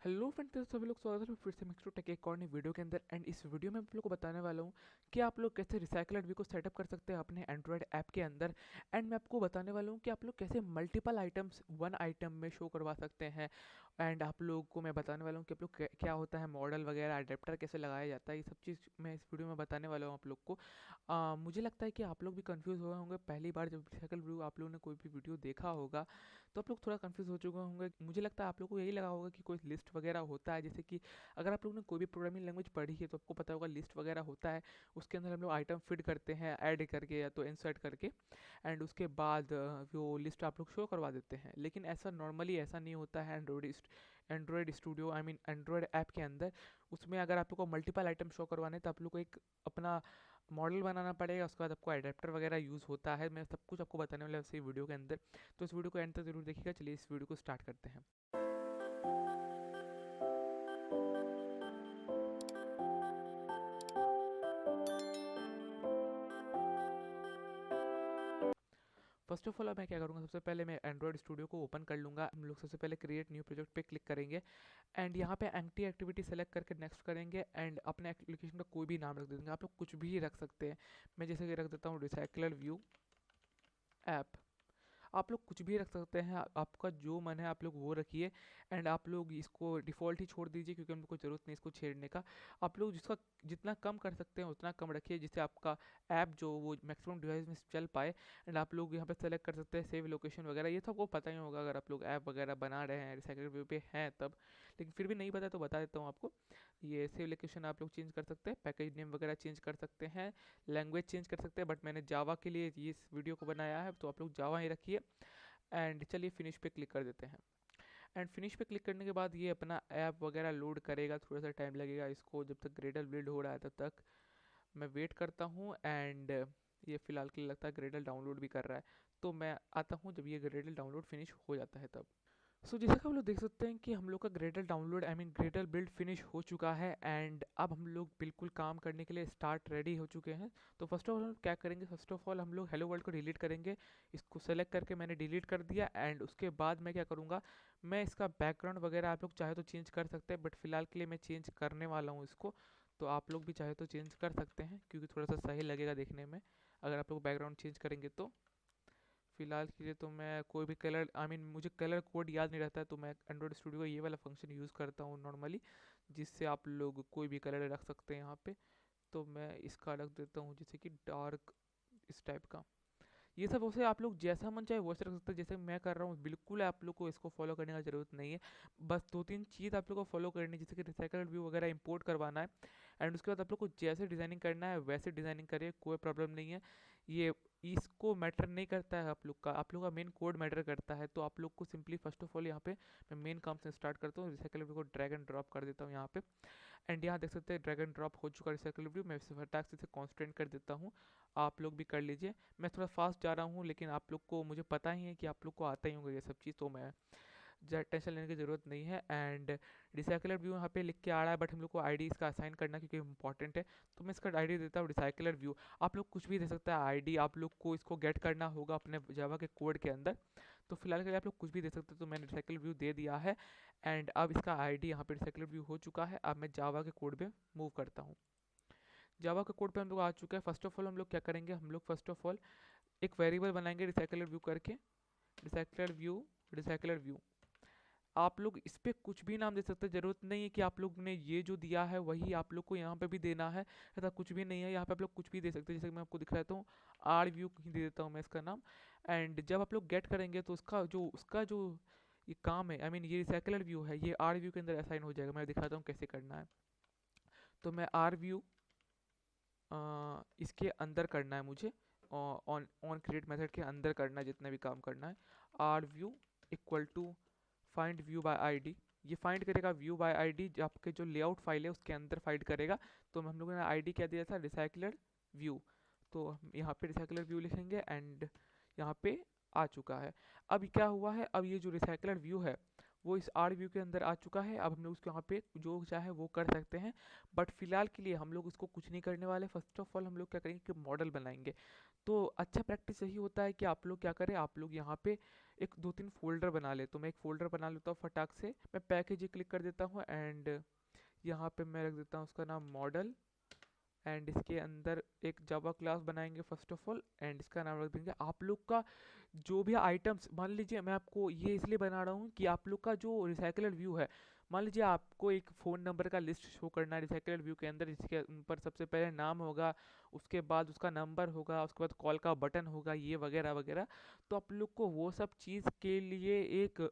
Hello friends, तो सभी लोग स्वागत है फिर से मिक्सटू टेक एक और नई वीडियो के अंदर। एंड इस वीडियो में आप लोग को बताने वाला हूँ कि आप लोग कैसे रिसाइकल वी को सेटअप कर सकते हैं अपने एंड्रॉयड ऐप के अंदर। एंड मैं आपको बताने वाला हूँ कि आप लोग कैसे मल्टीपल आइटम्स वन आइटम में शो करवा सकते हैं। एंड आप लोग को मैं बताने वाला हूँ कि आप लोग क्या होता है मॉडल वगैरह अडेप्टर कैसे लगाया जाता है, ये सब चीज़ मैं इस वीडियो में बताने वाला हूँ आप लोग को। मुझे लगता है कि आप लोग भी कंफ्यूज हुए होंगे पहली बार जब रिसाइकल व्यू आप लोगों ने कोई भी वीडियो देखा होगा, तो आप लोग थोड़ा कंफ्यूज हो चुके होंगे। मुझे लगता है आप लोग को यही लगा होगा कि कोई लिस्ट वगैरह होता है, जैसे कि अगर आप लोगों ने कोई भी प्रोग्रामिंग लैंग्वेज पढ़ी है तो आपको पता होगा लिस्ट वगैरह होता है। उसके अंदर हम लोग आइटम फिट करते हैं ऐड करके या तो इंसर्ट करके, एंड उसके बाद वो लिस्ट आप लोग शो करवा देते हैं। लेकिन ऐसा नॉर्मली ऐसा नहीं होता है Android studio I mean Android app के अंदर। उसमें अगर आप लोग को मल्टीपल आइटम शो करवाने तो आप लोग को एक अपना मॉडल बनाना पड़ेगा। उसके बाद आपको एडेप्टर वगैरह यूज़ होता है। मैं सब कुछ आपको बताने वाला हूँ इसी वीडियो के अंदर, तो इस वीडियो को एंड तक जरूर देखिएगा। चलिए इस वीडियो को स्टार्ट करते हैं। फर्स्ट ऑफ ऑल मैं क्या करूँगा, सबसे पहले मैं एंड्रॉयड स्टूडियो को ओपन कर लूँगा। हम लोग सबसे पहले क्रिएट न्यू प्रोजेक्ट पे क्लिक करेंगे एंड यहाँ पे एंटी एक्टिविटी सेलेक्ट करके नेक्स्ट करेंगे एंड अपने एप्लीकेशन का कोई भी नाम रख देंगे। आप लोग कुछ भी रख सकते हैं। मैं जैसे कि रख देता हूँ रिसाइकलर व्यू ऐप। आप लोग कुछ भी रख सकते हैं, आपका जो मन है आप लोग वो रखिए। एंड आप लोग इसको डिफ़ॉल्ट ही छोड़ दीजिए क्योंकि हम लोग को ज़रूरत नहीं इसको छेड़ने का। आप लोग जिसका जितना कम कर सकते हैं उतना कम रखिए, जिससे आपका ऐप जो वो मैक्सिमम डिवाइस में चल पाए। एंड आप लोग यहाँ पे सेलेक्ट कर सकते हैं सेव लोकेशन वगैरह, ये तो आपको पता ही होगा अगर आप लोग ऐप वगैरह बना रहे हैं रिसाइकल व्यू पे हैं तब। लेकिन फिर भी नहीं पता तो बता देता हूँ आपको। ये सेव लोकेशन आप लोग चेंज कर सकते हैं, पैकेज नेम वगैरह चेंज कर सकते हैं, लैंग्वेज चेंज कर सकते हैं। बट मैंने जावा के लिए ये इस वीडियो को बनाया है तो आप लोग जावा ही रखिए। एंड चलिए फिनिश पे क्लिक कर देते हैं। एंड फिनिश पे क्लिक करने के बाद ये अपना ऐप वगैरह लोड करेगा, थोड़ा सा टाइम लगेगा इसको। जब तक ग्रेडल बिल्ड हो रहा है तब तक मैं वेट करता हूँ। एंड ये फिलहाल के लिए लगता है ग्रेडल डाउनलोड भी कर रहा है, तो मैं आता हूँ जब ये ग्रेडल डाउनलोड फिनिश हो जाता है तब। जैसा कि हम लोग देख सकते हैं कि हम लोग का Gradle download I mean Gradle build finish हो चुका है। एंड अब हम लोग बिल्कुल काम करने के लिए स्टार्ट रेडी हो चुके हैं। तो फर्स्ट ऑफ ऑल क्या करेंगे, फर्स्ट ऑफ ऑल हम लोग हेलो वर्ल्ड को डिलीट करेंगे। इसको सेलेक्ट करके मैंने डिलीट कर दिया। एंड उसके बाद मैं क्या करूँगा, मैं इसका बैकग्राउंड वगैरह आप लोग चाहे तो चेंज कर सकते हैं, बट फिलहाल के लिए मैं चेंज करने वाला हूँ इसको। तो आप लोग भी चाहे तो चेंज कर सकते हैं क्योंकि थोड़ा सा सही लगेगा देखने में अगर आप लोग बैकग्राउंड चेंज करेंगे तो। फिलहाल के लिए तो मैं कोई भी कलर आई मीन मुझे कलर कोड याद नहीं रहता है, तो मैं एंड्रॉयड स्टूडियो का ये वाला फंक्शन यूज़ करता हूँ नॉर्मली, जिससे आप लोग कोई भी कलर रख सकते हैं यहाँ पे। तो मैं इसका रख देता हूँ जैसे कि डार्क इस टाइप का। ये सब उसे आप लोग जैसा मन चाहे वैसे रख सकते हैं, जैसे मैं कर रहा हूँ। बिल्कुल आप लोग को इसको फॉलो करने का ज़रूरत नहीं है। बस दो तीन चीज़ आप लोग को फॉलो करनी है, जैसे कि रिसाइकल व्यू वगैरह इंपोर्ट करवाना है। एंड उसके बाद आप लोग को जैसे डिज़ाइनिंग करना है वैसे डिज़ाइनिंग करिए, कोई प्रॉब्लम नहीं है। ये इसको मैटर नहीं करता है आप लोग का मेन कोड मैटर करता है। तो आप लोग को सिंपली फर्स्ट ऑफ ऑल यहाँ पे मैं मेन काम से स्टार्ट करता हूँ। रिसाइकल व्यू को ड्रैग एंड ड्रॉप कर देता हूँ यहाँ पे। एंड यहाँ देख सकते हैं ड्रैग एंड ड्रॉप हो चुका रिसाइकल व्यू। मैं इसे फटाक से इसे कॉन्स्टेंट कर देता हूँ। आप लोग भी कर लीजिए। मैं थोड़ा फास्ट जा रहा हूँ लेकिन आप लोग को मुझे पता ही है कि आप लोग को आता ही होंगे ये सब चीज़, तो मैं टेंशन लेने की ज़रूरत नहीं है। एंड रिसाइकलर व्यू यहाँ पे लिख के आ रहा है, बट हम लोग को आईडी इसका असाइन करना क्योंकि इंपॉर्टेंट है। तो मैं इसका आईडी देता हूँ रिसाइकलर व्यू। आप लोग कुछ भी दे सकते हैं आईडी, आप लोग को इसको गेट करना होगा अपने जावा के कोड के अंदर। तो फिलहाल के लिए आप लोग कुछ भी दे सकते हैं, तो मैंने रिसाइकल व्यू दे दिया है। एंड अब इसका आईडी यहाँ पे रिसाइकलर व्यू हो चुका है। अब मैं जावा के कोड पे मूव करता हूँ। जावा के कोड पे हम लोग आ चुका है। फर्स्ट ऑफ ऑल हम लोग क्या करेंगे, हम लोग फर्स्ट ऑफ ऑल एक वेरिएबल बनाएंगे रिसाइकलर व्यू करके। रिसाइकलर व्यू रिसाइकलर व्यू आप लोग इस पर कुछ भी नाम दे सकते हैं। ज़रूरत नहीं है कि आप लोग ने ये जो दिया है वही आप लोग को यहाँ पे भी देना है, ऐसा कुछ भी नहीं है। यहाँ पे आप लोग कुछ भी दे सकते हैं, जैसे कि मैं आपको दिखाता हूँ। आर व्यू ही दे देता हूँ मैं इसका नाम। एंड जब आप लोग गेट करेंगे तो उसका जो ये काम है आई मीन ये रिसाइकलर व्यू है, ये आर व्यू के अंदर असाइन हो जाएगा। मैं दिखाता हूँ कैसे करना है। तो मैं आर व्यू इसके अंदर करना है मुझे, ऑन ऑन क्रिएट मेथड के अंदर करना है जितना भी काम करना है। R view equal to find view by ID. ये फाइंड करेगा व्यू बाय आईडी, आपके जो लेआउट फाइल है उसके अंदर फाइंड करेगा। तो हम लोगों ने आईडी क्या दिया था, रिसाइकलर व्यू। तो हम यहाँ पे रिसाइकलर व्यू लिखेंगे एंड यहाँ पे आ चुका है। अब क्या हुआ है, अब ये जो रिसाइकलर व्यू है वो इस आर व्यू के अंदर आ चुका है। अब हम लोग उसको यहाँ पे जो चाहे वो कर सकते हैं, बट फिलहाल के लिए हम लोग इसको कुछ नहीं करने वाले। फर्स्ट ऑफ ऑल हम लोग क्या करेंगे कि मॉडल बनाएंगे। तो अच्छा प्रैक्टिस यही होता है कि आप लोग क्या करें, आप लोग यहाँ पे एक 2-3 फोल्डर बना ले। तो मैं एक फोल्डर बना लेता हूँ फटाक से, मैं पैकेज क्लिक कर देता हूँ एंड यहाँ पे मैं रख देता हूँ उसका नाम मॉडल। एंड इसके अंदर एक जावा क्लास बनाएंगे फर्स्ट ऑफ ऑल, एंड इसका नाम रख देंगे आप लोग का जो भी आइटम्स। मान लीजिए मैं आपको ये इसलिए बना रहा हूँ कि आप लोग का जो रिसाइकलर व्यू है, मान लीजिए आपको एक फ़ोन नंबर का लिस्ट शो करना है रिसाइकलर व्यू के अंदर, जिसके ऊपर सबसे पहले नाम होगा, उसके बाद उसका नंबर होगा, उसके बाद कॉल का बटन होगा, ये वगैरह वगैरह। तो आप लोग को वो सब चीज़ के लिए एक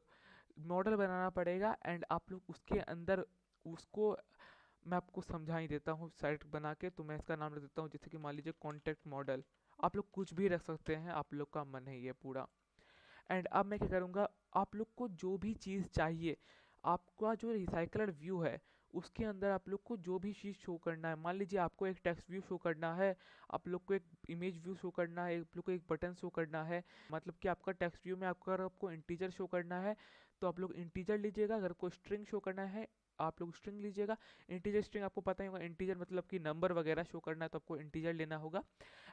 मॉडल बनाना पड़ेगा एंड आप लोग उसके अंदर उसको, मैं आपको समझा ही देता हूँ साइट बना के। तो मैं इसका नाम रख देता हूँ जैसे कि मान लीजिए कॉन्टैक्ट मॉडल। आप लोग कुछ भी रख सकते हैं, आप लोग का मन है ये पूरा। एंड अब मैं क्या करूँगा, आप लोग को जो भी चीज़ चाहिए, आपका जो रिसाइकलर व्यू है उसके अंदर आप लोग को जो भी चीज़ शो करना है, मान लीजिए आपको एक टेक्स्ट व्यू शो करना है, आप लोग को एक इमेज व्यू शो करना है, आप लोग को एक बटन शो करना है। मतलब कि आपका टेक्स्ट व्यू में आपको इंटीजर शो करना है तो आप लोग इंटीजर लीजिएगा, अगर आपको स्ट्रिंग शो करना है आप लोग स्ट्रिंग लीजिएगा। इंटीजर स्ट्रिंग आपको पता ही होगा, इंटीजर मतलब कि नंबर वगैरह शो करना है तो आपको इंटीजर लेना होगा।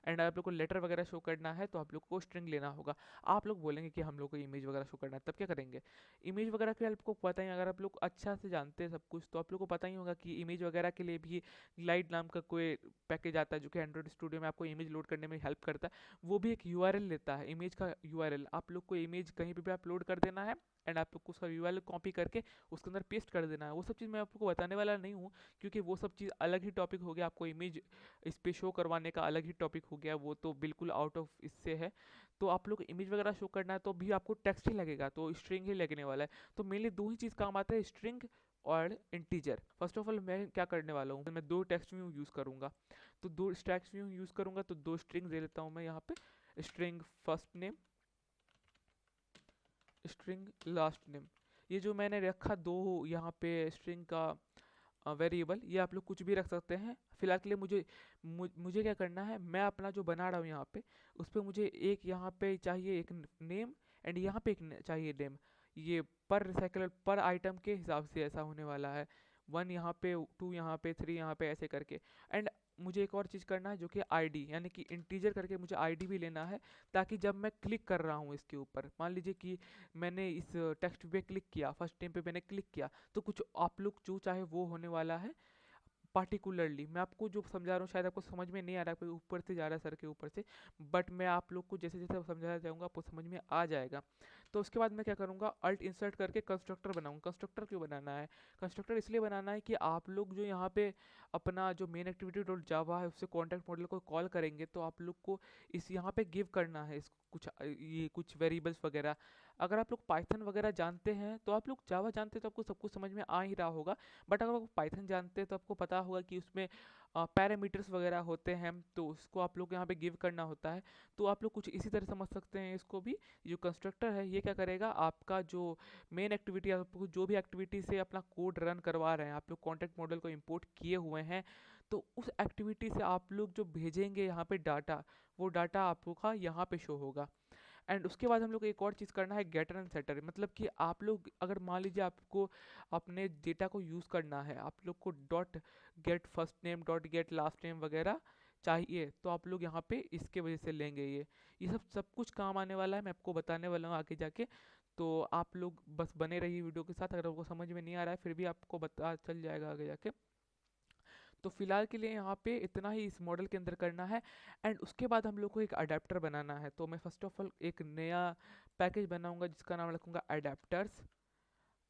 एंड आप लोग को लेटर वगैरह शो करना है तो आप लोग को स्ट्रिंग लेना होगा। आप लोग बोलेंगे कि हम लोग को इमेज वगैरह शो करना है, तब क्या करेंगे, इमेज वगैरह के लिए आपको पता ही, अगर आप लोग अच्छा से जानते हैं सब कुछ तो आप लोग को पता ही होगा कि इमेज वगैरह के लिए भी ग्लाइड नाम का कोई पैकेज आता है जो कि एंड्रॉइड स्टूडियो में आपको इमेज लोड करने में हेल्प करता है। वो भी एक यूआरएल लेता है, इमेज का यूआरएल। आप लोग को इमेज कहीं पे भी अपलोड कर देना है एंड आप लोग को उसका यूआरएल कॉपी करके उसके अंदर पेस्ट कर देना है। वो सब चीज़ मैं आपको बताने वाला नहीं हूँ क्योंकि वो सब चीज़ अलग ही टॉपिक हो गया, आपको इमेज इस पे शो करवाने का अलग ही टॉपिक हो गया, वो तो बिल्कुल आउट ऑफ इससे है। तो आप लोग इमेज वगैरह शो करना है तो भी आपको टेक्स्ट ही लगेगा, तो स्ट्रिंग ही लगने वाला है। तो मेनली दो ही चीज़ काम आता है, स्ट्रिंग और इंटीजर। फर्स्ट ऑफ ऑल मैं क्या करने वाला हूँ, मैं दो टेक्स्ट व्यू यूज़ करूँगा। तो दो टेक्स्ट व्यू यूज़ करूँगा तो दो स्ट्रिंग दे लेता हूँ मैं यहाँ पे, string first name, string last name. ये जो मैंने रखा दो यहाँ पे स्ट्रिंग का वेरिएबल, ये आप लोग कुछ भी रख सकते हैं। फिलहाल के लिए मुझे क्या करना है, मैं अपना जो बना रहा हूँ यहाँ पे उस पर मुझे एक यहाँ पे चाहिए एक नेम एंड यहाँ पे एक चाहिए नेम। ये पर रिसाइकलर पर आइटम के हिसाब से ऐसा होने वाला है, 1 यहाँ पे, 2 यहाँ पे, 3 यहाँ पे, ऐसे करके। एंड मुझे एक और चीज़ करना है जो कि आईडी, यानी कि इंटीजर करके मुझे आईडी भी लेना है, ताकि जब मैं क्लिक कर रहा हूँ इसके ऊपर, मान लीजिए कि मैंने इस टेक्स्ट पे क्लिक किया, फर्स्ट टाइम पे मैंने क्लिक किया, तो कुछ आप लोग जो चाहे वो होने वाला है। पार्टिकुलरली मैं आपको जो समझा रहा हूँ शायद आपको समझ में नहीं आ रहा है, ऊपर से जा रहा है सर के ऊपर से, बट मैं आप लोग को जैसे जैसे समझाया जाऊँगा आपको समझ में आ जाएगा। तो उसके बाद मैं क्या करूँगा, अल्ट इंसर्ट करके कंस्ट्रक्टर बनाऊँगा। कंस्ट्रक्टर क्यों बनाना है, कंस्ट्रक्टर इसलिए बनाना है कि आप लोग जो यहाँ पे अपना जो मेन एक्टिविटी डॉट जावा है उससे कॉन्टैक्ट मॉडल को कॉल करेंगे तो आप लोग को इस यहाँ पे गिव करना है इसको कुछ ये कुछ वेरिएबल्स वगैरह। अगर आप लोग पाइथन वगैरह जानते हैं तो आप लोग जावा जानते हैं तो आपको सब कुछ समझ में आ ही रहा होगा। बट अगर आप पाइथन जानते हैं तो आपको पता होगा कि उसमें पैरामीटर्स वगैरह होते हैं तो उसको आप लोग यहाँ पे गिव करना होता है। तो आप लोग कुछ इसी तरह समझ सकते हैं इसको भी। जो कंस्ट्रक्टर है ये क्या करेगा, आपका जो मेन एक्टिविटी, आपको जो भी एक्टिविटी से अपना कोड रन करवा रहे हैं, आप लोग कॉन्टैक्ट मॉडल को इम्पोर्ट किए हुए हैं, तो उस एक्टिविटी से आप लोग जो भेजेंगे यहाँ पे डाटा, वो डाटा आपको का यहाँ पे शो होगा। एंड उसके बाद हम लोग एक और चीज़ करना है, गेटर एंड सेटर। मतलब कि आप लोग अगर मान लीजिए आपको अपने डेटा को यूज़ करना है, आप लोग को dot get first name, dot gate last name वगैरह चाहिए, तो आप लोग यहाँ पे इसके वजह से लेंगे। ये सब सब कुछ काम आने वाला है, मैं आपको बताने वाला हूँ आगे जाके। तो आप लोग बस बने रहिए वीडियो के साथ, अगर आपको समझ में नहीं आ रहा है फिर भी आपको बता चल जाएगा आगे जाके। तो फिलहाल के लिए यहाँ पे इतना ही इस मॉडल के अंदर करना है। एंड उसके बाद हम लोग को एक अडेप्टर बनाना है। तो मैं फर्स्ट ऑफ ऑल एक नया पैकेज बनाऊंगा जिसका नाम रखूंगा अडेप्टर्स।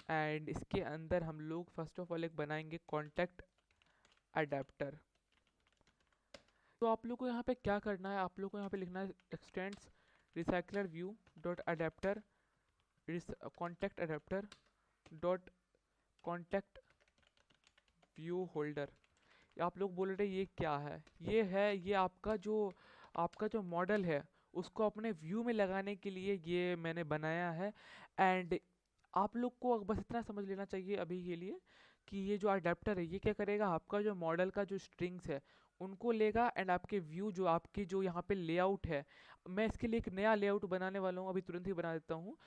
एंड इसके अंदर हम लोग फर्स्ट ऑफ ऑल एक बनाएंगे कॉन्टैक्ट अडेप्टर। तो आप लोग को यहाँ पे क्या करना है, आप लोग को यहाँ पे लिखना है x tends recycler view dot adapter contact adapter dot contact view holder. आप लोग बोल रहे ये क्या है, ये आपका जो मॉडल है उसको अपने व्यू में लगाने के लिए ये मैंने बनाया है। एंड आप लोग को बस इतना समझ लेना चाहिए अभी के लिए कि ये जो अडेप्टर है ये क्या करेगा, आपका जो मॉडल का जो स्ट्रिंग्स है उनको लेगा एंड आपके व्यू जो आपकी जो यहाँ पे लेआउट है, मैं इसके लिए एक नया लेआउट बनाने वाला हूँ, अभी तुरंत ही बना देता हूँ।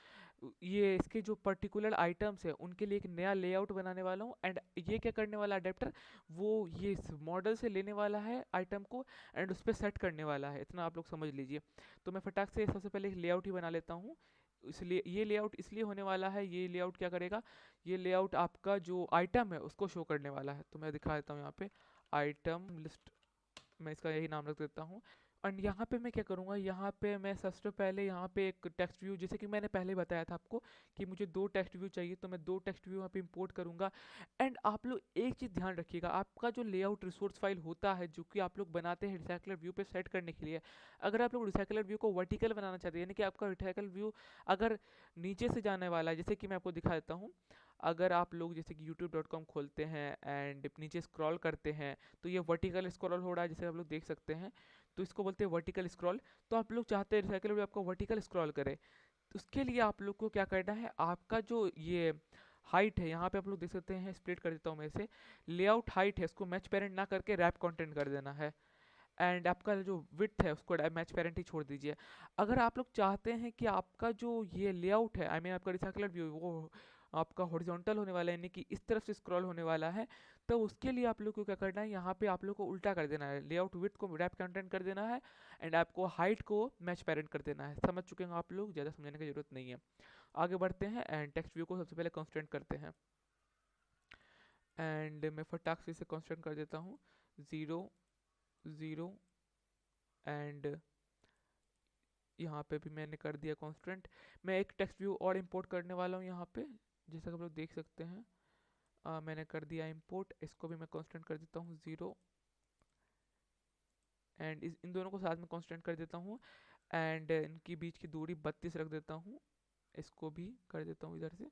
ये इसके जो पर्टिकुलर आइटम्स है उनके लिए एक नया लेआउट बनाने वाला हूँ। एंड ये क्या करने वाला अडेप्टर, वो ये इस मॉडल से लेने वाला है आइटम को एंड उस पर सेट करने वाला है। इतना आप लोग समझ लीजिए। तो मैं फटाक से सबसे पहले एक लेआउट ही बना लेता हूँ। इसलिए ये लेआउट इसलिए होने वाला है, ये लेआउट क्या करेगा, ये लेआउट आपका जो आइटम है उसको शो करने वाला है। तो मैं दिखा देता हूँ यहाँ पे आइटम लिस्ट, मैं इसका यही नाम रख देता हूँ। एंड यहाँ पे मैं क्या करूँगा, यहाँ पे मैं सबसे पहले यहाँ पे एक टेक्स्ट व्यू, जैसे कि मैंने पहले बताया था आपको कि मुझे 2 टेक्स्ट व्यू चाहिए, तो मैं 2 टेक्स्ट व्यू यहाँ पे इंपोर्ट करूँगा। एंड आप लोग एक चीज़ ध्यान रखिएगा, आपका जो लेआउट रिसोर्स फाइल होता है जो कि आप लोग बनाते हैं रिसाइकलर व्यू पे सेट करने के लिए, अगर आप लोग रिसाइकलर व्यू को वर्टिकल बनाना चाहते हैं, यानी कि आपका रिसाइकल व्यू अगर नीचे से जाने वाला है, जैसे कि मैं आपको दिखा देता हूँ। अगर आप लोग जैसे कि youtube.com खोलते हैं एंड नीचे स्क्रॉल करते हैं, तो ये वर्टिकल स्क्रॉल हो रहा है जैसे आप लोग देख सकते हैं। तो इसको बोलते हैं वर्टिकल स्क्रॉल। तो आप लोग चाहते हैं रिसाइकल भी आपको वर्टिकल स्क्रॉल करे, तो उसके लिए आप लोग को क्या करना है, आपका जो ये हाइट है, यहाँ पे आप लोग देख सकते हैं, स्प्लिट कर देता हूँ मैं इसे, लेआउट हाइट है उसको मैच पेरेंट ना करके रैप कंटेंट कर देना है। एंड आपका जो विड्थ है उसको मैच पेरेंट ही छोड़ दीजिए। अगर आप लोग चाहते हैं कि आपका जो ये लेआउट है, आई मीन आपका रिसाइकलर व्यू, वो आपका हॉरिजॉन्टल होने वाला है, यानी कि इस तरफ से स्क्रॉल होने वाला है, तो उसके लिए आप लोग को क्या करना है, यहाँ पे आप लोग को उल्टा कर देना है, लेआउट विड्थ को रैप कंटेंट कर देना है एंड आपको हाइट को मैच पेरेंट कर देना है। समझ चुके हैं आप लोग, ज़्यादा समझने की जरूरत नहीं है। आगे बढ़ते हैं एंड टेक्स्ट व्यू को सबसे पहले कॉन्स्टेंट करते हैं। एंड मैं फटाक से इसे कॉन्स्टेंट कर देता हूँ 0 0 एंड यहाँ पे भी मैंने कर दिया कांस्टेंट। मैं एक टेक्स्ट व्यू और इंपोर्ट करने वाला हूँ यहाँ पे, जैसा कि आप लोग देख सकते हैं। मैंने कर दिया इंपोर्ट, इसको भी मैं कांस्टेंट कर देता हूँ 0 एंड इन दोनों को साथ में कांस्टेंट कर देता हूँ। एंड इनकी बीच की दूरी 32 रख देता हूँ, इसको भी कर देता हूँ इधर से।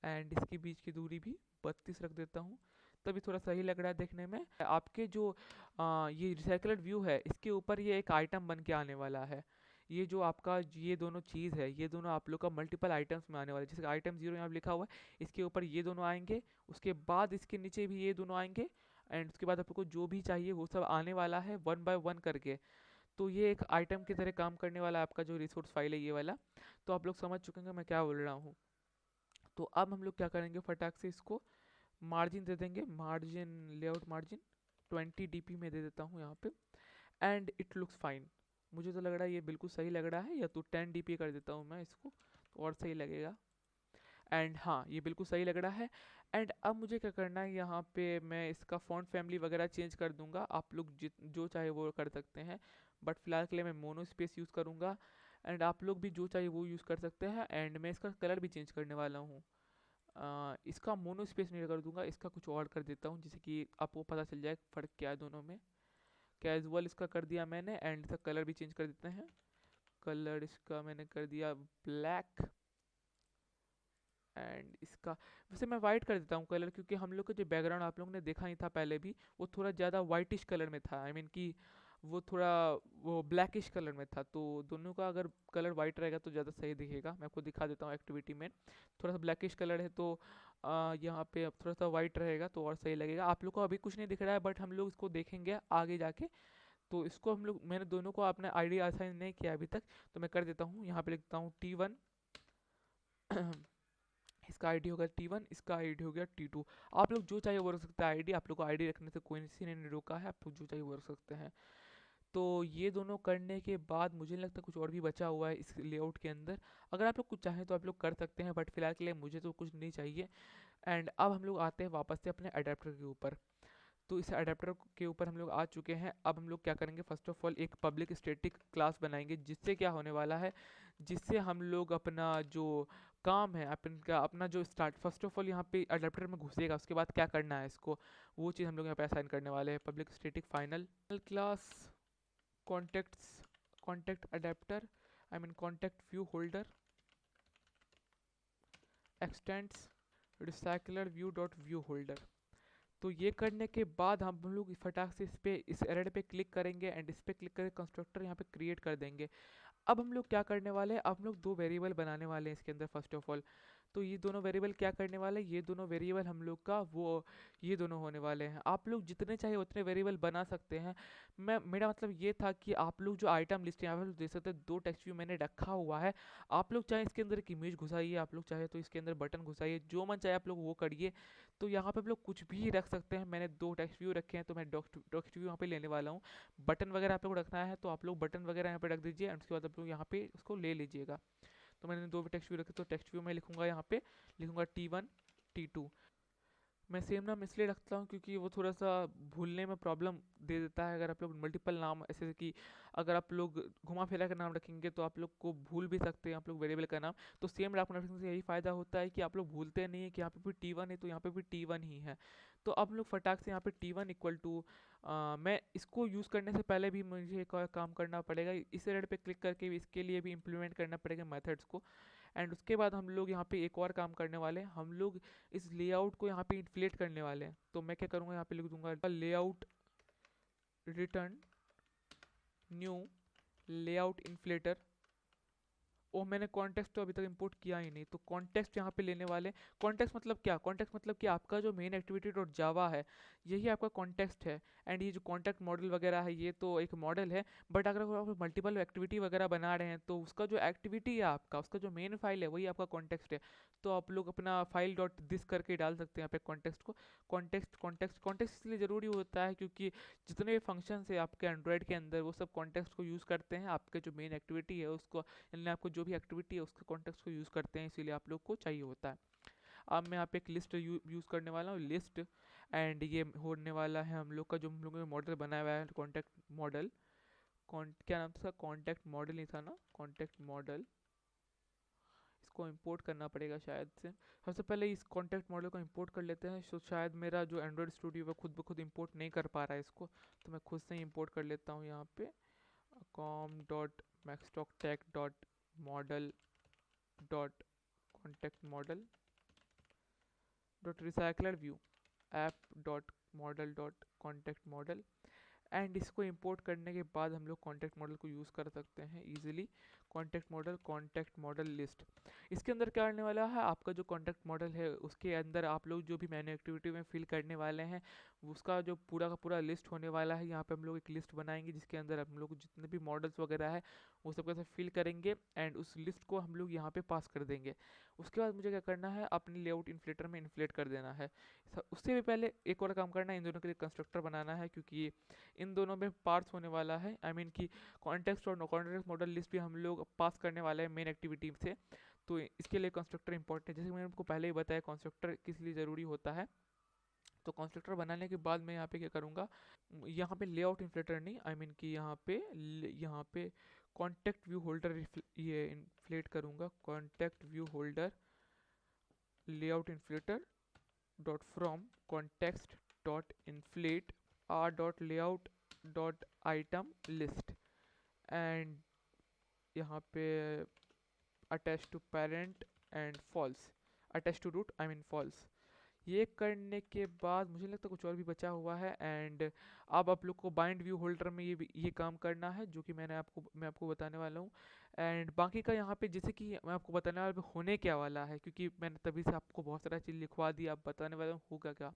एंड इसकी बीच की दूरी भी 32 रख देता हूँ, तभी थोड़ा सही लग रहा है देखने में। आपके जो ये रिसाइकलर व्यू है, इसके ऊपर ये एक आइटम बन के आने वाला है। ये जो आपका ये दोनों चीज़ है, ये दोनों आप लोग का मल्टीपल आइटम्स में आने वाले, जैसे आइटम 0 यहाँ लिखा हुआ है, इसके ऊपर ये दोनों आएंगे, उसके बाद इसके नीचे भी ये दोनों आएंगे एंड उसके बाद आप लोग को जो भी चाहिए वो सब आने वाला है 1 बाय 1 करके। तो ये एक आइटम की तरह काम करने वाला है आपका जो रिसोर्स फाइल है ये वाला। तो आप लोग समझ चुके हैं मैं क्या बोल रहा हूँ। तो अब हम लोग क्या करेंगे, फटाक से इसको मार्जिन दे देंगे, मार्जिन लेआउट मार्जिन 20 dp में दे देता हूँ यहाँ पे। एंड इट लुक्स फाइन, मुझे तो लग रहा है ये बिल्कुल सही लग रहा है, या तो 10 dp कर देता हूँ मैं इसको, तो और सही लगेगा। एंड हाँ, ये बिल्कुल सही लग रहा है। एंड अब मुझे क्या करना है, यहाँ पे मैं इसका फॉन्ट फैमिली वगैरह चेंज कर दूंगा, आप लोग जो चाहे वो कर सकते हैं, बट फिलहाल के लिए मैं मोनो स्पेस यूज़ करूँगा। एंड आप लोग भी जो चाहिए वो यूज़ कर सकते हैं। एंड मैं इसका कलर भी चेंज करने वाला हूँ, इसका मोनो स्पेस नहीं कर दूंगा, इसका कुछ और कर देता हूँ, जिससे कि आपको पता चल जाए फ़र्क क्या है दोनों में। कैजुअल इसका कर दिया मैंने एंड इसका कलर भी चेंज कर देते हैं, कलर इसका मैंने कर दिया ब्लैक। एंड इसका वैसे मैं वाइट कर देता हूँ कलर, क्योंकि हम लोग का जो बैकग्राउंड आप लोगों ने देखा ही था पहले भी, वो थोड़ा ज़्यादा वाइटिश कलर में था, आई मीन कि वो थोड़ा वो ब्लैकिश कलर में था। तो दोनों का अगर कलर वाइट रहेगा तो ज़्यादा सही दिखेगा। मैं आपको दिखा देता हूँ एक्टिविटी में, थोड़ा सा ब्लैकिश कलर है तो यहाँ पे अब थोड़ा सा वाइट रहेगा तो और सही लगेगा। आप लोग को अभी कुछ नहीं दिख रहा है बट हम लोग इसको देखेंगे आगे जाके। तो इसको हम लोग, मैंने दोनों को अपने आईडी असाइन नहीं किया अभी तक, तो मैं कर देता हूँ, यहाँ पे लिखता हूँ T1 इसका आईडी होगा T1, इसका आईडी हो गया T2। आप लोग जो चाहिए वो रख सकते हैं आईडी, आप लोग को आईडी रखने से कोई किसी ने नहीं रोका है, आप लोग जो चाहिए वो रख सकते हैं। तो ये दोनों करने के बाद मुझे नहीं लगता कुछ और भी बचा हुआ है इस लेआउट के अंदर। अगर आप लोग कुछ चाहें तो आप लोग कर सकते हैं, बट फिलहाल के लिए मुझे तो कुछ नहीं चाहिए। एंड अब हम लोग आते हैं वापस से अपने अडेप्टर के ऊपर। तो इस अडेप्टर के ऊपर हम लोग आ चुके हैं। अब हम लोग क्या करेंगे, फर्स्ट ऑफ ऑल एक पब्लिक स्टैटिक क्लास बनाएंगे, जिससे क्या होने वाला है, जिससे हम लोग अपना जो काम है, अपना जो स्टार्ट, फर्स्ट ऑफ ऑल यहाँ पे अडेप्टर में घुसेगा, उसके बाद क्या करना है इसको, वो चीज़ हम लोग यहाँ पे असाइन करने वाले हैं। Public static final class contacts, contact adapter, I mean contact view holder x tends recycler view dot view holder. तो ये करने के बाद हम लोग फटाक से इस एरर पे क्लिक करेंगे एंड इस पे क्लिक करके कंस्ट्रक्टर यहाँ पे क्रिएट कर देंगे। अब हम लोग क्या करने वाले हैं, अब हम लोग 2 वेरिएबल बनाने वाले हैं इसके अंदर फर्स्ट ऑफ ऑल। तो ये दोनों वेरिएबल क्या करने वाले हैं, ये दोनों वेरिएबल हम लोग का वो ये दोनों होने वाले हैं। आप लोग जितने चाहे उतने वेरिएबल बना सकते हैं। मेरा मतलब ये था कि आप लोग जो आइटम लिस्ट यहाँ पे देख सकते हैं, 2 टेक्स्ट व्यू मैंने रखा हुआ है। आप लोग चाहे इसके अंदर एक इमेज घुसाइए, आप लोग चाहे तो इसके अंदर बटन घुसाइए, जो मन चाहे आप लोग वो करिए। तो यहाँ पे आप लोग कुछ भी रख सकते हैं। मैंने 2 टेक्स्ट व्यू रखे हैं, तो मैं टेक्स्ट व्यू यहाँ पे लेने वाला हूँ। बटन वगैरह आप लोग रखना है तो आप लोग बटन वगैरह यहाँ पे रख दीजिए, एंड उसके बाद आप लोग यहाँ पे उसको ले लीजिएगा। तो मैंने 2 टेक्स्ट व्यू रखे, तो टेक्स्ट व्यू में लिखूंगा, यहाँ पे लिखूंगा T1 T2। मैं सेम नाम इसलिए रखता हूँ क्योंकि वो थोड़ा सा भूलने में प्रॉब्लम दे देता है। अगर आप लोग मल्टीपल नाम ऐसे कि अगर आप लोग घुमा फिरा कर नाम रखेंगे तो आप लोग को भूल भी सकते हैं आप लोग वेरिएबल का नाम। तो सेम नाम रखने से यही फ़ायदा होता है कि आप लोग भूलते नहीं है कि यहाँ पे भी T1 है तो यहाँ पे भी T1 ही है। तो अब लोग फटाक से यहाँ पे T1 इक्वल टू, मैं इसको यूज़ करने से पहले भी मुझे एक और काम करना पड़ेगा। इस रेड पे क्लिक करके भी इसके लिए भी इम्प्लीमेंट करना पड़ेगा मेथड्स को। एंड उसके बाद हम लोग यहाँ पे एक और काम करने वाले हैं, हम लोग इस लेआउट को यहाँ पे इन्फ्लेट करने वाले हैं। तो मैं क्या करूँगा, यहाँ पे लिख दूंगा layout return new layout inflater. Oh, मैंने कॉन्टेक्स्ट तो अभी तक इंपोर्ट किया ही नहीं, तो कॉन्टेक्स्ट यहाँ पे लेने वाले। कॉन्टेक्स्ट मतलब क्या, कॉन्टेक्स्ट मतलब कि आपका जो मेन एक्टिविटी डॉट जावा है यही आपका कॉन्टेक्स्ट है। एंड ये जो कॉन्टैक्ट मॉडल वगैरह है ये तो एक मॉडल है, बट अगर आप मल्टीपल एक्टिविटी वगैरह बना रहे हैं तो उसका जो एक्टिविटी है आपका, उसका जो मेन फाइल है वही आपका कॉन्टेक्स्ट है। तो आप लोग अपना फाइल डॉट दिस करके डाल सकते हैं यहाँ पे कॉन्टेक्स्ट को। कॉन्टेक्स्ट कॉन्टेक्स्ट कॉन्टेक्स्ट इसलिए ज़रूरी होता है क्योंकि जितने भी फंक्शन है आपके एंड्रॉयड के अंदर वो सब कॉन्टेक्स्ट को यूज़ करते हैं। आपके जो मेन एक्टिविटी है उसको, यानी आपको जो भी एक्टिविटी है उसके कॉन्टेक्स्ट को यूज़ करते हैं, इसीलिए आप लोग को चाहिए होता है। अब मैं यहाँ पे एक लिस्ट यूज़ करने वाला हूँ, लिस्ट। एंड ये होने वाला है हम लोग का जो हम लोगों ने मॉडल बनाया हुआ है कॉन्टैक्ट मॉडल। क्या नाम था इसका, कॉन्टैक्ट मॉडल ही था ना, कॉन्टैक्ट मॉडल। इसको इंपोर्ट करना पड़ेगा शायद से। सबसे पहले इस कॉन्टैक्ट मॉडल को इंपोर्ट कर लेते हैं। तो शायद मेरा जो एंड्रॉयड स्टूडियो है खुद ब खुद इंपोर्ट नहीं कर पा रहा है इसको, तो मैं खुद से ही इंपोर्ट कर लेता हूँ। यहाँ पे com dot maxtalk tech dot model dot contact model dot recycler view app dot model dot contact model. And इसको इंपोर्ट करने के बाद हम लोग कॉन्टैक्ट मॉडल को यूज़ कर सकते हैं इजीली। कॉन्टैक्ट मॉडल लिस्ट, इसके अंदर क्या करने वाला है, आपका जो कॉन्टैक्ट मॉडल है उसके अंदर आप लोग जो भी मैन्यू एक्टिविटी में फिल करने वाले हैं उसका जो पूरा का पूरा लिस्ट होने वाला है। यहाँ पे हम लोग एक लिस्ट बनाएंगे जिसके अंदर हम लोग जितने भी मॉडल्स वगैरह है वो सब कैसे फिल करेंगे, एंड उस लिस्ट को हम लोग यहाँ पे पास कर देंगे। उसके बाद मुझे क्या करना है, अपने लेआउट इन्फ्लेटर में इन्फ्लेट कर देना है। उससे भी पहले एक और काम करना है, इन दोनों के लिए कंस्ट्रक्टर बनाना है, क्योंकि इन दोनों में पार्ट्स होने वाला है। आई मीन कि कॉन्टेक्स्ट और नो कॉन्टेक्स्ट मॉडल लिस्ट भी हम लोग पास करने वाले हैं मेन एक्टिविटी से। तो इसके लिए कंस्ट्रक्टर इंपॉर्टेंट है, जैसे मैंने आपको पहले ही बताया कंस्ट्रक्टर किस लिए ज़रूरी होता है। तो कंस्ट्रक्टर बनाने के बाद मैं यहाँ पे क्या करूँगा, यहाँ पे लेआउट इन्फ्लेटर नहीं, आई मीन कि यहाँ पे कॉन्टेक्ट व्यू होल्डर ये इन्फ्लेट करूँगा। Contact view holder layout inflater dot from context dot inflate R dot layout dot item list. And यहाँ पे attach to parent and false, attach to root I mean false. ये करने के बाद मुझे लगता है कुछ और भी बचा हुआ है। एंड अब आप लोग को बाइंड व्यू होल्डर में ये काम करना है जो कि मैं आपको बताने वाला हूँ। एंड बाकी का यहाँ पे जैसे कि मैं आपको बताने वाला हूँ होने क्या वाला है, क्योंकि मैंने तभी से आपको बहुत सारा चीज़ लिखवा दी, आप बताने वाला हूँ होगा क्या।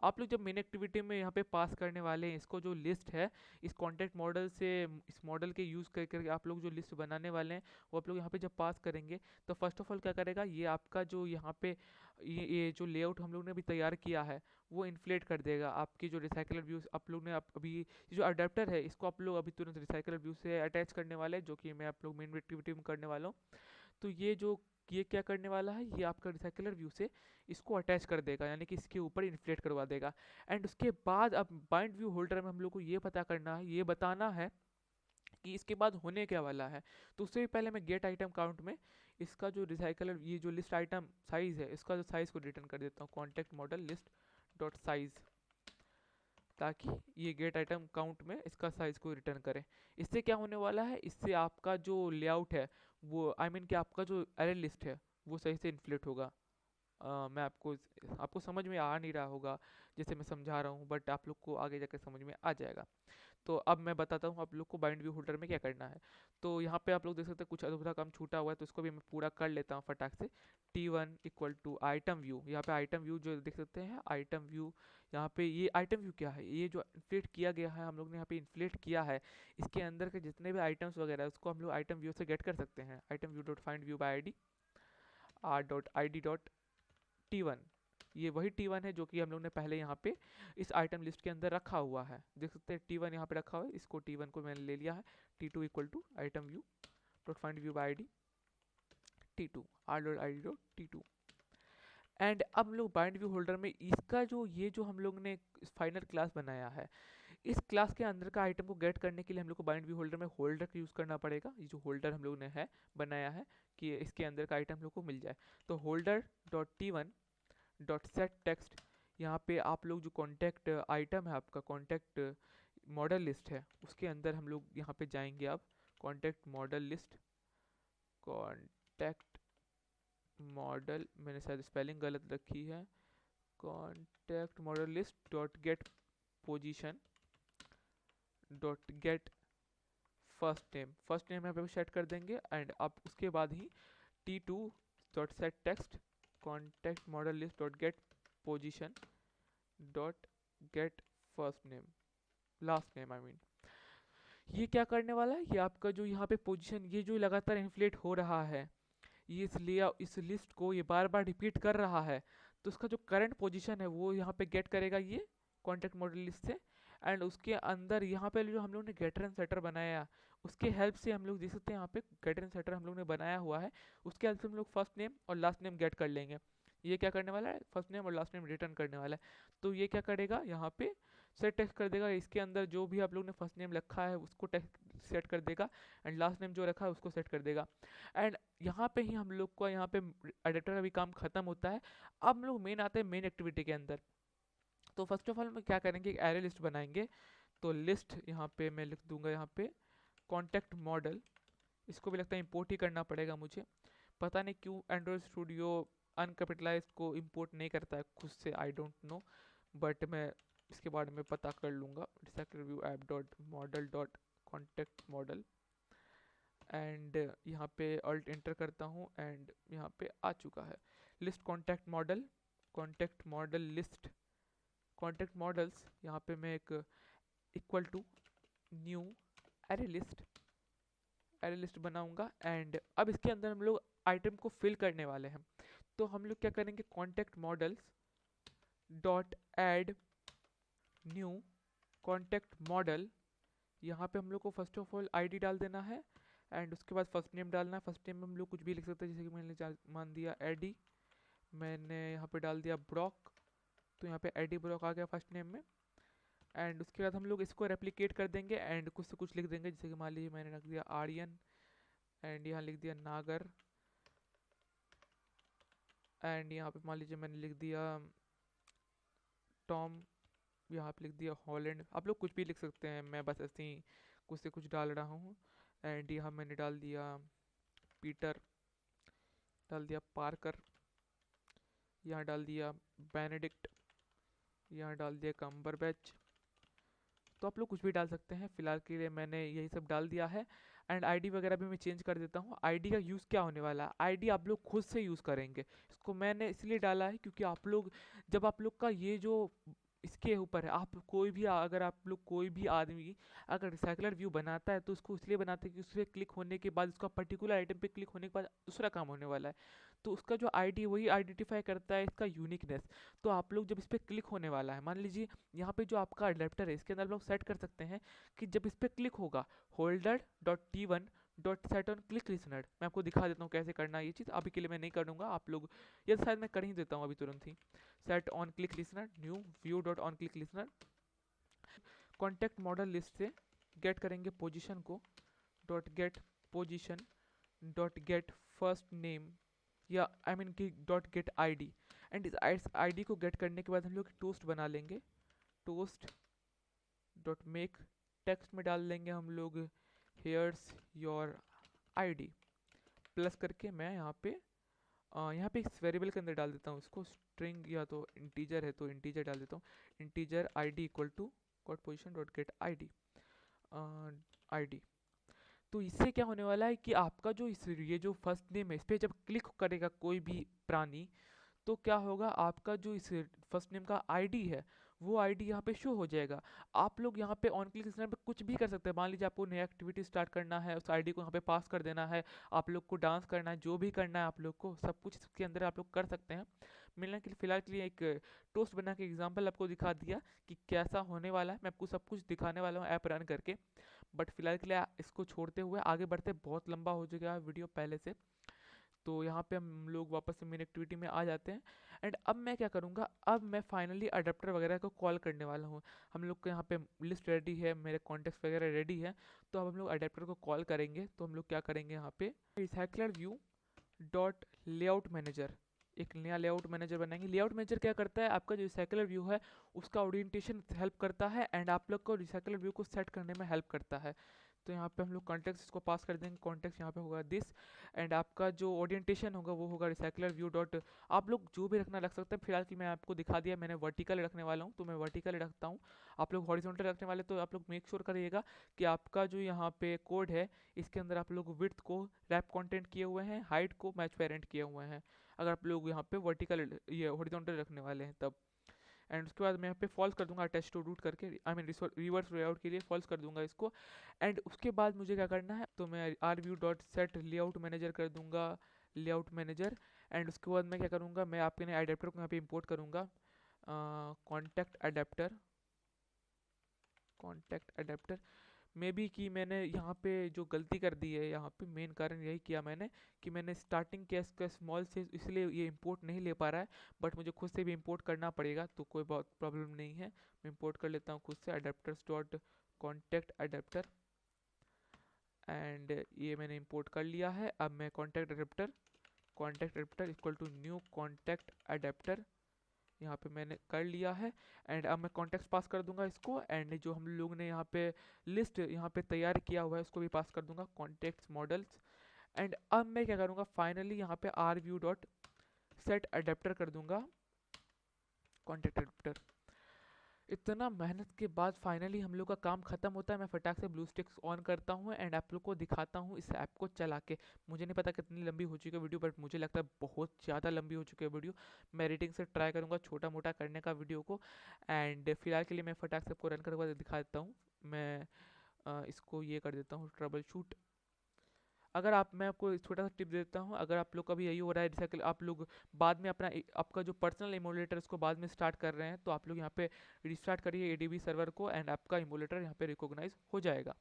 आप लोग जब मेन एक्टिविटी में यहाँ पे पास करने वाले हैं इसको, जो लिस्ट है इस कॉन्टैक्ट मॉडल से, इस मॉडल के यूज़ करके आप लोग जो लिस्ट बनाने वाले हैं वो आप लोग यहाँ पे जब पास करेंगे तो फर्स्ट ऑफ ऑल क्या करेगा, ये आपका जो यहाँ पे ये जो लेआउट हम लोग ने अभी तैयार किया है वो इन्फ्लेट कर देगा आपकी जो रिसाइकलर व्यूज आप लोग ने अभी जो अडेप्टर है इसको आप लोग अभी तुरंत रिसाइकलर व्यू से अटैच करने वाले हैं, जो कि मैं आप लोग मेन एक्टिविटी में करने वाला हूँ। तो ये क्या करने वाला है, ये आपका रिसाइकलर व्यू से इसको अटैच कर देगा, यानी कि इसके ऊपर इन्फ्लेट करवा देगा। एंड उसके बाद अब बाइंड व्यू होल्डर में हम लोग को ये पता करना है, ये बताना है कि इसके बाद होने क्या वाला है। तो उससे भी पहले मैं गेट आइटम काउंट में इसका जो रिसाइकलर ये जो लिस्ट आइटम साइज है इसका जो साइज को रिटर्न कर देता हूँ, contact model list dot size, ताकि ये गेट आइटम काउंट में इसका साइज को रिटर्न करे। इससे क्या होने वाला है, इससे आपका जो लेआउट है वो आई मीन कि आपका जो अरे लिस्ट है वो सही से इन्फ्लेट होगा। मैं आपको समझ में आ नहीं रहा होगा जैसे मैं समझा रहा हूँ, बट आप लोग को आगे जाकर समझ में आ जाएगा। तो अब मैं बताता हूँ आप लोग को बाइंड व्यू होल्डर में क्या करना है। तो यहाँ पे आप लोग देख सकते हैं कुछ अधूरा काम छूटा हुआ है, तो इसको भी मैं पूरा कर लेता हूँ फटाक से। T1 equal to item view, यहाँ पे आइटम व्यू जो देख सकते हैं आइटम व्यू, यहाँ पे ये आइटम व्यू क्या है, ये जो इन्फ्लेट किया गया है हम लोग ने यहाँ पे इन्फ्लेट किया है, इसके अंदर के जितने भी आइटम्स वगैरह है उसको हम लोग आइटम व्यू से गेट कर सकते हैं। Item view dot find view by I D R dot I D dot T1, ये वही T1 है जो कि हम लोग ने पहले यहाँ पे इस आइटम लिस्ट के अंदर रखा हुआ है। देख सकते हैं T1 यहाँ पे रखा हुआ है, इसको T1 को मैंने ले लिया है। T2 equal to item view dot find view by ID T2 R dot I D dot T2। And अब हम लोग बाइंड व्यू होल्डर में इसका जो ये जो हम लोग ने फाइनल क्लास बनाया है, इस क्लास के अंदर का आइटम को गेट करने के लिए हम लोग को बाइंड व्यू होल्डर में होल्डर का यूज़ करना पड़ेगा। ये जो होल्डर हम लोग ने है बनाया है कि इसके अंदर का आइटम हम लोग को मिल जाए, तो holder dot T1 dot set text, यहाँ पे आप लोग जो कॉन्टैक्ट आइटम है आपका कॉन्टैक्ट मॉडल लिस्ट है उसके अंदर हम लोग यहाँ पे जाएंगे। अब contact model list, contact model, मैंने शायद स्पेलिंग गलत रखी है, contact model list dot get position dot get first name यहाँ पे सेट कर देंगे। एंड अब उसके बाद ही T2 dot set text contact model list dot get position dot get first name last name I mean. ये क्या करने वाला है, ये आपका जो यहाँ पे पोजीशन ये जो लगातार इन्फ्लेट हो रहा है, ये इसलिए इस लिस्ट को ये बार बार रिपीट कर रहा है, तो उसका जो करंट पोजीशन है वो यहाँ पे गेट करेगा ये कॉन्टैक्ट मॉडल लिस्ट से। एंड उसके अंदर यहाँ पे जो हम लोग ने गेटर एंड सेटर बनाया उसके हेल्प से हम लोग देख सकते हैं यहाँ पे गेटर एंड सेटर हम लोग ने बनाया हुआ है, उसके हेल्प से हम लोग फर्स्ट नेम और लास्ट नेम गेट कर लेंगे। ये क्या करने वाला है, फर्स्ट नेम और लास्ट नेम रिटर्न करने वाला है। तो ये क्या करेगा, यहाँ पे सेट टेक्स्ट कर देगा, इसके अंदर जो भी आप लोग ने फर्स्ट नेम रखा है उसको टेक्स्ट सेट कर देगा, एंड लास्ट नेम जो रखा है उसको सेट कर देगा। एंड यहाँ पे ही हम लोग का यहाँ पे एडिटर का भी काम खत्म होता है। अब हम लोग मेन आते हैं मेन एक्टिविटी के अंदर। तो फर्स्ट ऑफ ऑल हम क्या करेंगे, एक एरे लिस्ट बनाएंगे। तो लिस्ट यहाँ पे मैं लिख दूंगा यहाँ पे कॉन्टैक्ट मॉडल, इसको भी लगता है इंपोर्ट ही करना पड़ेगा मुझे, पता नहीं क्यों एंड्रॉयड स्टूडियो अनकैपिटलाइज्ड को इंपोर्ट नहीं करता है खुद से, आई डोंट नो, बट मैं इसके बारे में पता कर लूँगा। Review app dot model dot contact model, and यहाँ पे अल्ट एंटर करता हूँ एंड यहाँ पे आ चुका है list contact model list contact models. यहाँ पे मैं एक equal to new array list बनाऊंगा। एंड अब इसके अंदर हम लोग आइटम को फिल करने वाले हैं, तो हम लोग क्या करेंगे, contact models dot add new contact model, यहाँ पे हम लोग को फर्स्ट ऑफ ऑल आईडी डाल देना है, एंड उसके बाद फर्स्ट नेम डालना है। फर्स्ट नेम में हम लोग कुछ भी लिख सकते हैं, जैसे कि मैंने मान दिया एडी, मैंने यहाँ पे डाल दिया ब्रॉक, तो यहाँ पे एडी ब्रॉक आ गया फर्स्ट नेम में। एंड उसके बाद हम लोग इसको रेप्लिकेट कर देंगे एंड कुछ से कुछ लिख देंगे, जैसे कि मान लीजिए मैंने रख दिया आर्यन, एंड यहाँ लिख दिया नागर, एंड यहाँ पे मान लीजिए मैंने लिख दिया टॉम, यहाँ पे लिख दिया हॉलैंड। आप लोग कुछ भी लिख सकते हैं, मैं बस ऐसे ही कुछ से कुछ डाल रहा हूँ। एंड यहाँ मैंने डाल दिया पीटर, डाल दिया पार्कर, यहाँ डाल दिया बेनेडिक्ट, यहाँ डाल दिया कम्बरबैच। तो आप लोग कुछ भी डाल सकते हैं, फिलहाल के लिए मैंने यही सब डाल दिया है। एंड आईडी वगैरह भी मैं चेंज कर देता हूँ। आईडी का यूज़ क्या होने वाला है, आईडी आप लोग खुद से यूज़ करेंगे, इसको मैंने इसलिए डाला है क्योंकि आप लोग जब आप लोग का ये जो इसके ऊपर है, आप कोई भी अगर आप लोग कोई भी आदमी अगर रिसाइकलर व्यू बनाता है तो उसको इसलिए बनाते हैं कि उस पर क्लिक होने के बाद उसका पर्टिकुलर आइटम पे क्लिक होने के बाद दूसरा काम होने वाला है, तो उसका जो आईडी वही आइडेंटिफाई करता है इसका यूनिकनेस। तो आप लोग जब इस पर क्लिक होने वाला है, मान लीजिए यहाँ पे जो आपका अडेप्टर है इसके अंदर लोग सेट कर सकते हैं कि जब इस पर क्लिक होगा holder dot T1 dot set on click listener, मैं आपको दिखा देता हूँ कैसे करना है ये चीज़, अभी के लिए मैं नहीं करूँगा, आप लोग ये शायद मैं कर ही देता हूँ अभी तुरंत ही। Set on click listener new view dot on click listener, contact model list से गेट करेंगे पोजीशन को, dot get position dot get first name, या आई मीन कि डॉट गेट आईडी। एंड इस आईडी को गेट करने के बाद हम लोग टोस्ट बना लेंगे, टोस्ट डॉट मेक टेक्स्ट में डाल देंगे हम लोग हेयर्स योर आईडी, प्लस करके मैं यहाँ पे यहाँ पे इस वेरिएबल के अंदर डाल देता हूँ इसको स्ट्रिंग, या तो इंटीजर है तो इंटीजर डाल देता हूँ, integer id equal to got position dot get id id। तो इससे क्या होने वाला है कि आपका जो ये जो फर्स्ट नेम है इस पर जब क्लिक करेगा कोई भी प्राणी, तो क्या होगा, आपका जो इस फर्स्ट नेम का आईडी है वो आईडी यहाँ पे शो हो जाएगा। आप लोग यहाँ पे ऑन क्लिक पे कुछ भी कर सकते हैं। मान लीजिए आपको नया एक्टिविटी स्टार्ट करना है, उस आईडी को यहाँ पे पास कर देना है, आप लोग को डांस करना है, जो भी करना है आप लोग को सब कुछ इसके अंदर आप लोग कर सकते हैं। मिलने के लिए फिलहाल के लिए एक टोस्ट बना के एग्जाम्पल आपको दिखा दिया कि कैसा होने वाला है। मैं आपको सब कुछ दिखाने वाला हूँ ऐप रन करके, बट फिलहाल के लिए इसको छोड़ते हुए आगे बढ़ते, बहुत लंबा हो चुका है वीडियो पहले से। तो यहाँ पे हम लोग वापस से मेन एक्टिविटी में आ जाते हैं। एंड अब मैं क्या करूँगा, अब मैं फाइनली अडेप्टर वगैरह को कॉल करने वाला हूँ। हम लोग को यहाँ पे लिस्ट रेडी है, मेरे कॉन्टेक्ट वगैरह रेडी है, तो अब हम लोग अडेप्टर को कॉल करेंगे। तो हम लोग क्या करेंगे, यहाँ पे recycler view dot layout manager, एक नया लेआउट मैनेजर बनाएंगे। लेआउट मैनेजर क्या करता है, आपका जो रिसाइकलर व्यू है उसका ओरिएंटेशन हेल्प करता है एंड आप लोग को रिसाइकलर व्यू को सेट करने में हेल्प करता है। तो यहाँ पे हम लोग कॉन्टेक्स्ट इसको पास कर देंगे, कॉन्टेक्स्ट यहाँ पे होगा दिस, एंड आपका जो ओरिएंटेशन होगा वो होगा रिसाइकलर व्यू डॉट, आप लोग जो भी रखना रख सकते हैं। फिलहाल की मैं आपको दिखा दिया, मैंने वर्टिकल रखने वाला हूँ तो मैं वर्टिकल रखता हूँ। आप लोग हॉरिजॉन्टल रखने वाले तो आप लोग मेक श्योर करिएगा कि आपका जो यहाँ पे कोड है इसके अंदर आप लोग विड्थ को रैप कंटेंट किए हुए हैं, हाइट को मैच पेरेंट किए हुए हैं, अगर आप लोग यहाँ पे वर्टिकल ये हॉरिजॉन्टल रखने वाले हैं तब। एंड उसके बाद मैं यहाँ पे फॉल्स कर दूंगा अटैच टू रूट करके, आई मीन रिवर्स लेआउट के लिए फॉल्स कर दूंगा इसको। एंड उसके बाद मुझे क्या करना है, तो मैं R view dot set layout manager कर दूंगा, लेआउट मैनेजर। एंड उसके बाद मैं क्या करूँगा, मैं आपके नए अडेप्टर को यहाँ पे इम्पोर्ट करूँगा, contact adapter, contact adapter. May be कि मैंने यहाँ पे जो गलती कर दी है, यहाँ पे मेन कारण यही किया मैंने कि मैंने स्टार्टिंग केस का स्मॉल से, इसलिए ये इंपोर्ट नहीं ले पा रहा है, बट मुझे खुद से भी इंपोर्ट करना पड़ेगा तो कोई बहुत प्रॉब्लम नहीं है। मैं इंपोर्ट कर लेता हूँ खुद से adapters dot contact adapter, and ये मैंने इंपोर्ट कर लिया है। अब मैं contact adapter equal to new contact adapter यहाँ पे मैंने कर लिया है। एंड अब मैं कॉन्टेक्स्ट पास कर दूंगा इसको, एंड जो हम लोग ने यहाँ पे लिस्ट यहाँ पे तैयार किया हुआ है उसको भी पास कर दूंगा, कॉन्टेक्स्ट मॉडल्स। एंड अब मैं क्या करूँगा, फाइनली यहाँ पे R view dot set adapter कर दूंगा, कॉन्टेक्ट अडेप्टर। इतना मेहनत के बाद फाइनली हम लोग का काम खत्म होता है। मैं फटाक से ब्लू स्टिक्स ऑन करता हूँ एंड आप लोग को दिखाता हूँ इस ऐप को चला के। मुझे नहीं पता कितनी लंबी हो चुकी है वीडियो, बट मुझे लगता है बहुत ज़्यादा लंबी हो चुकी है वीडियो। मैं एडिटिंग से ट्राई करूँगा छोटा मोटा करने का वीडियो को, एंड फिलहाल के लिए मैं फटाक से आपको रन करके दिखा देता हूँ। मैं इसको ये कर देता हूँ ट्रबल शूट। अगर आप, मैं आपको एक छोटा सा टिप देता हूँ, अगर आप लोग का भी यही हो रहा है रिसाइकल, आप लोग बाद में अपना आपका जो पर्सनल इमोलेटर इसको बाद में स्टार्ट कर रहे हैं, तो आप लोग यहाँ पे रिस्टार्ट करिए एडीबी सर्वर को एंड आपका इमोलेटर यहाँ पे रिकॉग्नाइज हो जाएगा।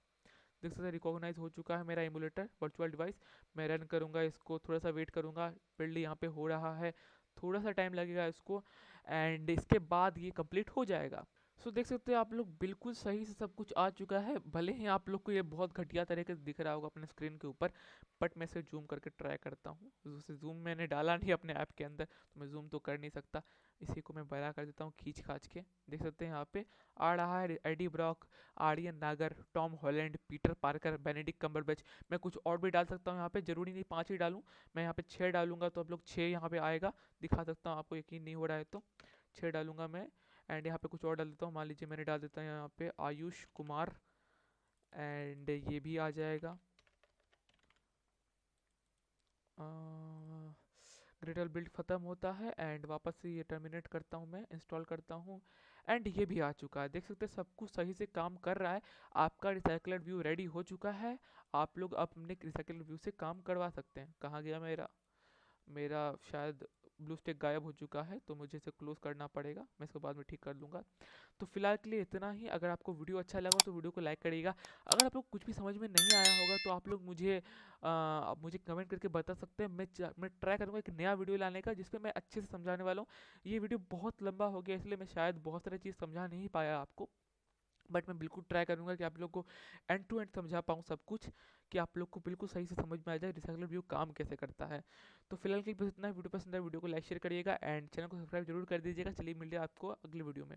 देख सकते हैं रिकॉग्नाइज हो चुका है मेरा इमोलेटर वर्चुअल डिवाइस। मैं रन करूँगा इसको, थोड़ा सा वेट करूँगा, बिल्ड यहाँ पे हो रहा है, थोड़ा सा टाइम लगेगा इसको, एंड इसके बाद ये कंप्लीट हो जाएगा। सो देख सकते हैं आप लोग बिल्कुल सही से सब कुछ आ चुका है। भले ही आप लोग को ये बहुत घटिया तरीके से दिख रहा होगा अपने स्क्रीन के ऊपर, बट मैं इसे जूम करके ट्राई करता हूँ। उसे जूम मैंने डाला नहीं अपने ऐप के अंदर तो मैं जूम तो कर नहीं सकता। इसी को मैं बड़ा कर देता हूँ खींच खाच के। देख सकते हैं यहाँ पे आ रहा है एडी ब्रॉक, आर्यन नागर, Tom Holland, Peter Parker, Benedict Cumberbatch. मैं कुछ और भी डाल सकता हूँ यहाँ पे, जरूरी नहीं 5 ही डालूँ। मैं यहाँ पे 6 डालूंगा तो आप लोग 6 यहाँ पे आएगा, दिखा सकता हूँ, आपको यकीन नहीं हो रहा है तो 6 डालूंगा मैं। एंड यहाँ पे कुछ और डाल देता हूँ, मान लीजिए मैंने डाल देता हूँ यहाँ पे आयुष कुमार, एंड ये भी आ जाएगा। ग्रेडल बिल्ड ख़त्म होता है एंड वापस से ये टर्मिनेट करता हूँ, मैं इंस्टॉल करता हूँ, एंड ये भी आ चुका है। देख सकते हैं सब कुछ सही से काम कर रहा है। आपका रिसाइकलर व्यू रेडी हो चुका है। आप लोग अपने रिसाइकलर व्यू से काम करवा सकते हैं। कहाँ गया मेरा, मेरा शायद ब्लू स्टिक गायब हो चुका है तो मुझे इसे क्लोज करना पड़ेगा, मैं इसको बाद में ठीक कर लूँगा। तो फिलहाल के लिए इतना ही। अगर आपको वीडियो अच्छा लगा तो वीडियो को लाइक करिएगा। अगर आप लोग कुछ भी समझ में नहीं आया होगा तो आप लोग मुझे कमेंट करके बता सकते हैं। मैं ट्राई करूँगा एक नया वीडियो लाने का जिसमें मैं अच्छे से समझाने वाला हूँ। ये वीडियो बहुत लंबा हो गया इसलिए मैं शायद बहुत सारी चीज़ समझा नहीं पाया आपको, बट मैं बिल्कुल ट्राई करूंगा कि आप लोग को एंड टू एंड समझा पाऊँ सब कुछ, कि आप लोग को बिल्कुल सही से समझ में आ जाए रिसाइकल व्यू काम कैसे करता है। तो फिलहाल के लिए बस इतना। वीडियो पसंद है वीडियो को लाइक शेयर करिएगा एंड चैनल को सब्सक्राइब जरूर कर दीजिएगा। चलिए मिलते हैं आपको अगले वीडियो में।